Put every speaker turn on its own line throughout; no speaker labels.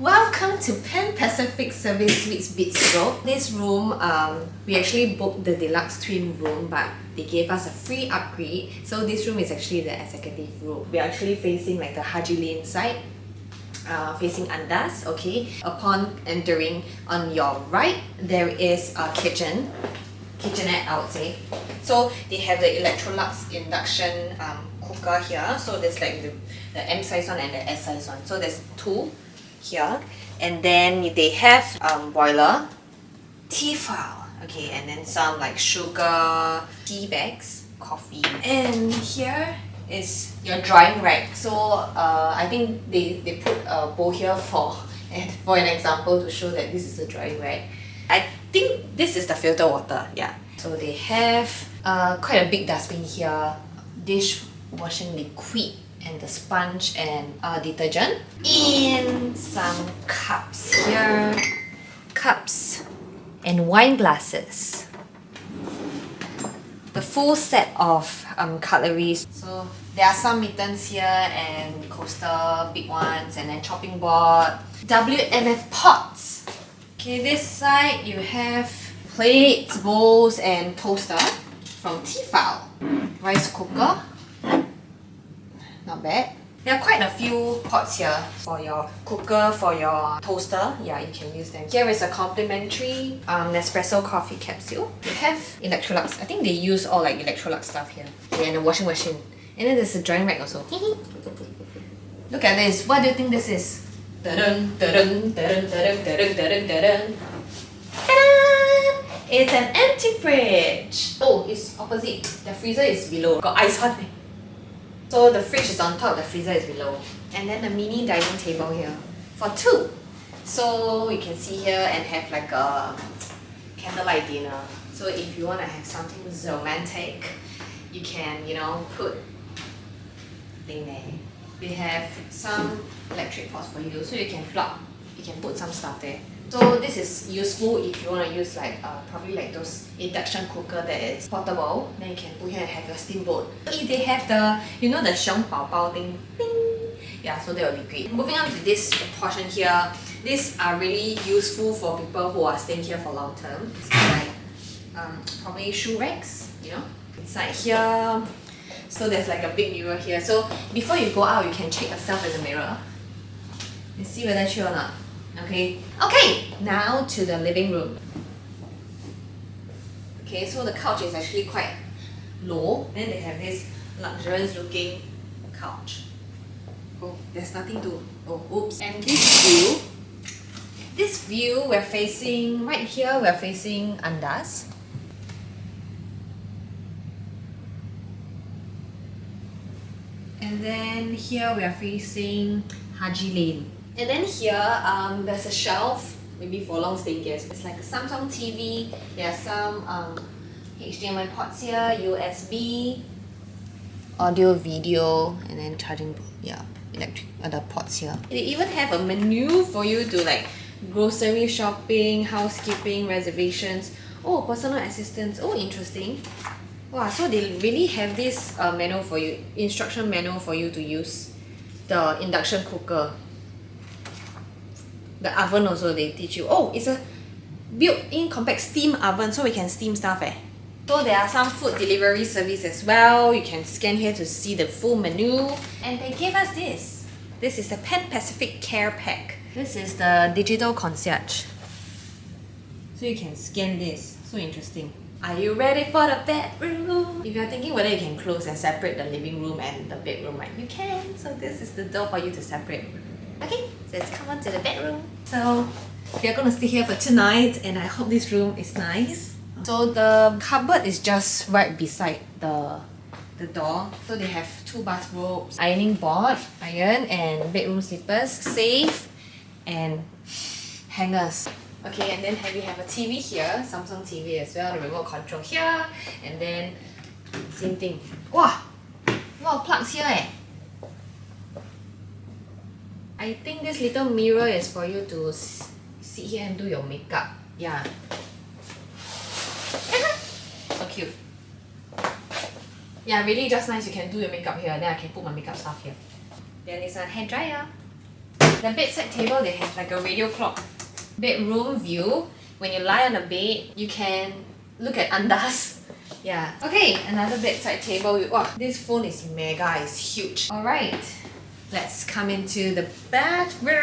Welcome to Pan Pacific Service Suites Bistro. This room, we actually booked the deluxe twin room, but they gave us a free upgrade. So this room is actually the executive room. We're actually facing like the Haji Lane side, facing Andas. Okay. Upon entering, on your right, there is a kitchenette, I would say. So they have the Electrolux induction cooker here. So there's like the M size one and the S size one. So there's two here, and then they have boiler, tea file, okay, and then some like sugar, tea bags, coffee, and here is your drying rack. So I think they put a bowl here for an example to show that this is a drying rack. I think this is the filter water, yeah. So they have quite a big dustbin here, dishwashing liquid, and the sponge and detergent, and some cups here, cups and wine glasses, the full set of cutleries. So there are some mittens here and coaster, big ones, and then chopping board, WMF pots. Okay, this side you have plates, bowls, and toaster from Tefal, rice cooker. Not bad. There are quite a few pots here for your cooker, for your toaster. Yeah, you can use them. Here is a complimentary Nespresso coffee capsule. They have Electrolux. I think they use all like Electrolux stuff here. Okay, and a washing machine. And then there's a drying rack also. Look at this. What do you think this is? Ta-dun, ta-dun, ta-dun, ta-dun, ta-dun, ta-dun, ta-dun. Ta-da! It's an empty fridge. Oh, it's opposite. The freezer is below. Got ice on it. So the fridge is on top, the freezer is below. And then the mini dining table here for two. So you can see here and have like a candlelight dinner. So if you want to have something romantic, you can, you know, put thing there. We have some electric pots for you, so you can plug, you can put some stuff there. So this is useful if you want to use like probably like those induction cooker that is portable. Then you can put here and have your steamboat. If they have the, you know, the 熊宝宝 thing, bing, yeah, so that would be great. Moving on to this portion here, these are really useful for people who are staying here for long term. It's like probably shoe racks, you know, inside here. So there's like a big mirror here. So before you go out, you can check yourself in the mirror and see whether true or not. Okay, now to the living room. Okay, so the couch is actually quite low. Then they have this luxurious looking couch. Oh, there's nothing to, oh, oops. And this view, we're facing, right here, we're facing Andas. And then here we are facing Haji Lane. And then here, there's a shelf, maybe for long staying guests. It's like a Samsung TV. There are some HDMI ports here, USB, audio, video, and then charging, yeah, electric other ports here. They even have a menu for you to like grocery shopping, housekeeping, reservations. Oh, personal assistance. Oh, interesting. Wow, so they really have this manual for you, instruction manual for you to use the induction cooker. The oven also they teach you. Oh, it's a built-in compact steam oven, so we can steam stuff eh. So there are some food delivery service as well. You can scan here to see the full menu. And they gave us this. This is the Pan Pacific Care Pack. This is the digital concierge. So you can scan this. So interesting. Are you ready for the bedroom? If you're thinking whether you can close and separate the living room and the bedroom, right? You can. So this is the door for you to separate. Okay, so let's come on to the bedroom. So we are going to stay here for 2 nights, and I hope this room is nice. So the cupboard is just right beside the the door. So they have 2 bathrobes, ironing board, iron, and bedroom slippers, safe, and hangers. Okay, and then we have a TV here, Samsung TV as well, the remote control here, and then same thing. Wow, a lot of plugs here eh. I think this little mirror is for you to sit here and do your makeup. Yeah. So cute. Yeah, really just nice. You can do your makeup here, then I can put my makeup stuff here. Then this one, hair dryer. The bedside table, they have like a radio clock. Bedroom view. When you lie on the bed, you can look at Andas. Yeah. Okay, another bedside table. Wow, this phone is mega, it's huge. Alright, let's come into the bathroom.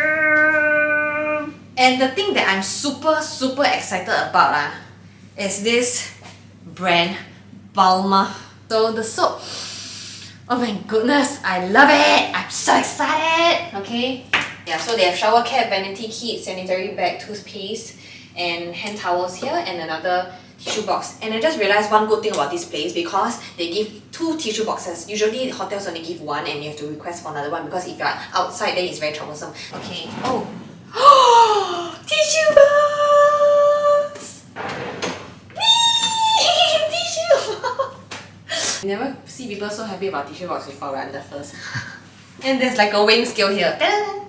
And the thing that I'm super excited about is this brand, Balmain. So the soap, oh my goodness, I love it! I'm so excited! Okay. Yeah, so they have shower cap, vanity kit, sanitary bag, toothpaste, and hand towels here, and another tissue box. And I just realized one good thing about this place, because they give 2 tissue boxes. Usually hotels only give 1 and you have to request for another one, because if you're outside then it's very troublesome. Okay. Oh! Tissue box! Tissue box! You never see people so happy about tissue box before, right? I'm the first. And there's like a weighing scale here. Ta-da!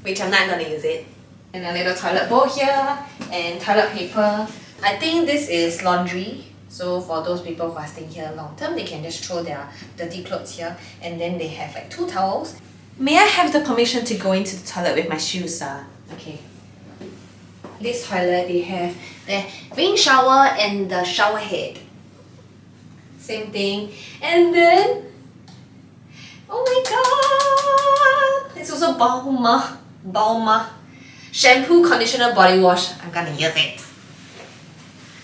Which I'm not gonna use it. And a little toilet bowl here, and toilet paper. I think this is laundry. So for those people who are staying here long term, they can just throw their dirty clothes here. And then they have like 2 towels. May I have the permission to go into the toilet with my shoes? Okay. This toilet, they have the rain shower and the shower head. Same thing. And then, oh my god! It's also Balmain. Shampoo, conditioner, body wash. I'm gonna use it.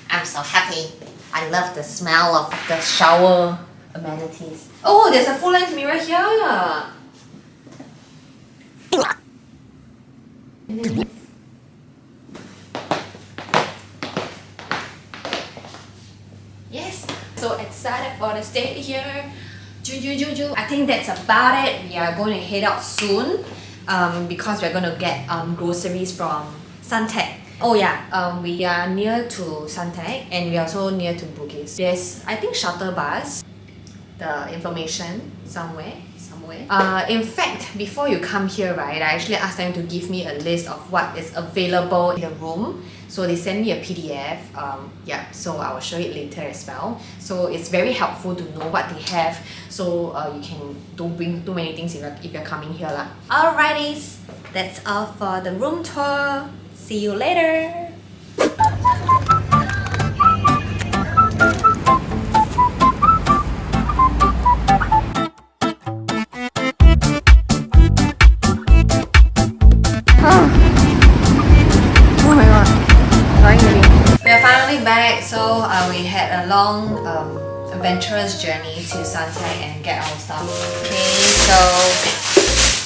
I'm so happy. I love the smell of the shower amenities. Oh, there's a full-length mirror here. And then yes. So excited for the stay here. I think that's about it. We are going to head out soon. Because we're going to get groceries from Suntec. Oh yeah, we are near to Suntec and we are also near to Bugis. There's, I think, shuttle bus. The information somewhere. In fact, before you come here, right, I actually asked them to give me a list of what is available in the room. So they sent me a PDF. Yeah, so I will show it later as well. So it's very helpful to know what they have, so you can don't bring too many things if you're coming here lah. Alrighties, that's all for the room tour. See you later. Back, so we had a long adventurous journey to Suntec and get our stuff. Okay, so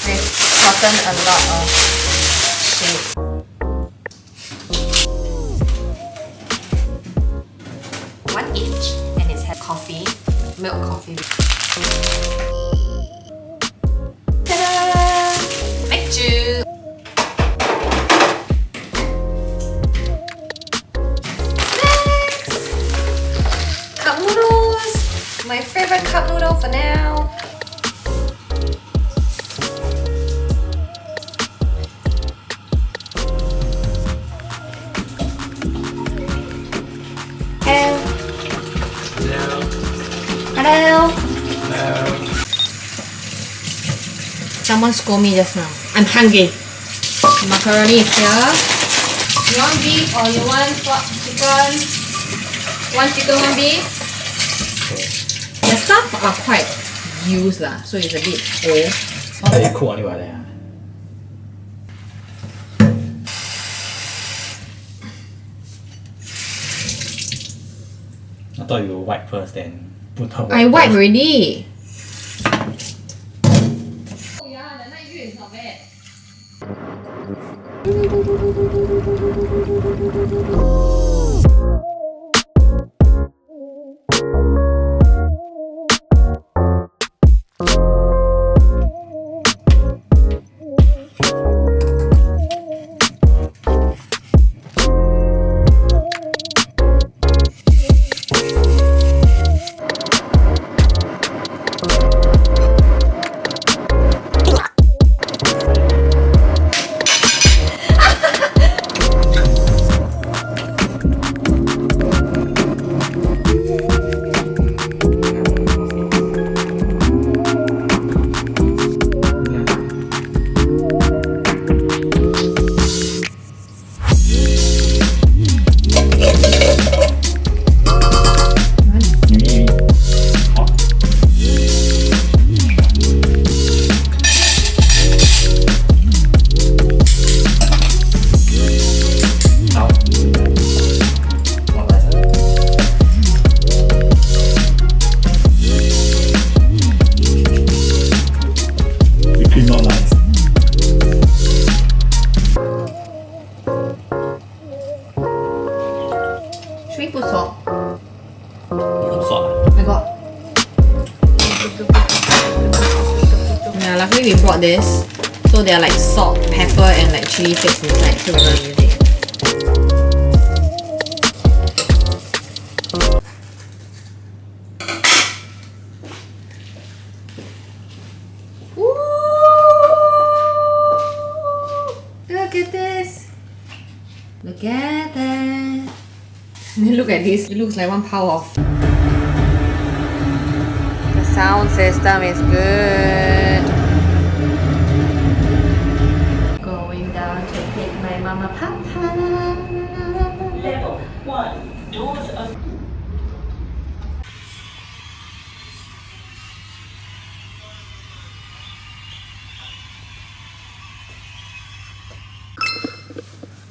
we've gotten a lot of shit. One each, and it's had coffee, milk coffee. Ta-da! Thank you. My favorite cup noodle for now. Hello. Hello. Someone scolded me just now. I'm hungry. Macaroni is here. You want beef or you want chicken? One chicken, one beef? The stuff are quite used lah, so it's a bit old.
How do you cook only like that? I thought you wipe first then put the water.
I wipe already. Oh yeah, the night view is not bad. Should we put salt?
Salt.
I got. Yeah, luckily we brought this. So they're like salt, pepper, and like chili flakes inside. So we're gonna use it. Look at this. Look at that. Look at this. It looks like one power of. The sound system is good. Going down to pick my mama papa.
Level 1. Doors open.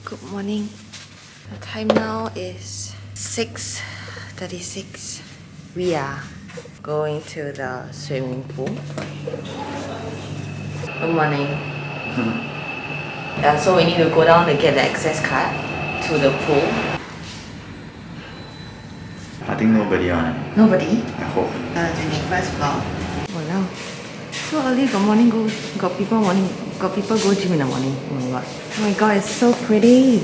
Good morning. The time now is 6:36. We are going to the swimming pool. Good morning. Yeah, so we need to go down to get the access card to the pool.
I think nobody on it.
Nobody?
I hope.
21st floor. Oh no. So early, got morning go. Got people go gym in the morning. Oh my god. Oh my god, it's so pretty.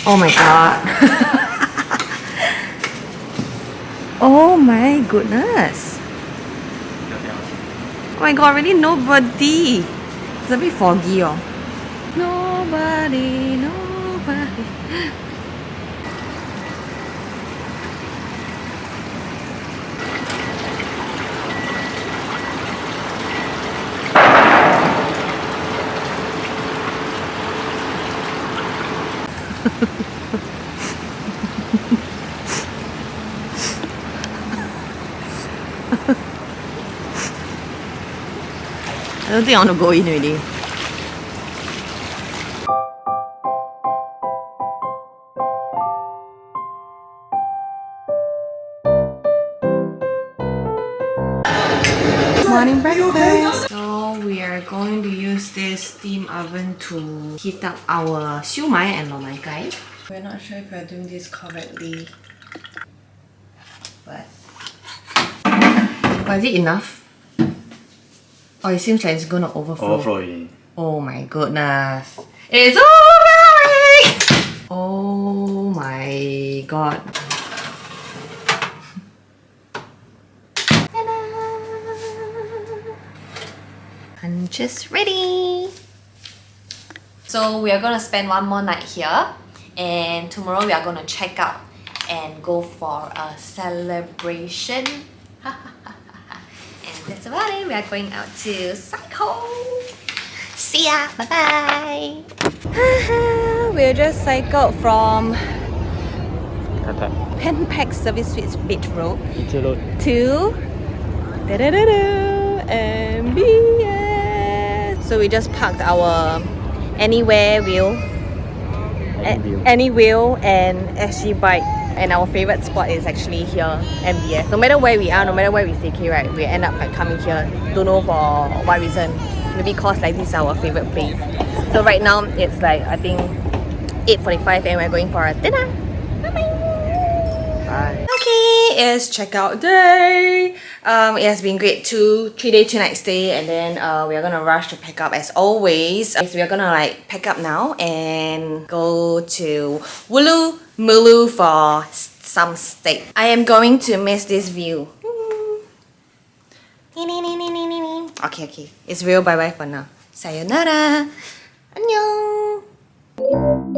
Oh my god. Oh my goodness. Oh my god, really nobody. It's a bit foggy, oh. Nobody. I don't think I want to go in already. Morning breakfast. So we are going to use this steam oven to heat up our siu mai and lo mai gai. We're not sure if we're doing this correctly, but is it enough? Oh, it seems like it's gonna overflow.
Overflowing.
Oh my goodness. It's overflowing! Oh my god. Ta-da! Lunch is ready! So we are gonna spend one more night here, and tomorrow we are gonna check out and go for a celebration. And that's about it. We are going out to cycle. See ya. Bye bye. We just cycled from Unpacking Service Suites Beach Road to MBS. So we just parked our Anywhere wheel, any wheel and SG bike. And our favorite spot is actually here, MBS. No matter where we are, no matter where we stay, right, we end up like coming here. Don't know for what reason. Maybe cause like this is our favorite place. So right now it's like I think 8:45 and we're going for a dinner. Bye bye.
Bye.
Okay, it's checkout day. It has been great 3-day 2-night stay, and then we are gonna rush to pack up as always. We are gonna like pack up now and go to Wulu Mulu for some steak. I am going to miss this view. Okay, it's real bye bye for now. Sayonara. Annyeong.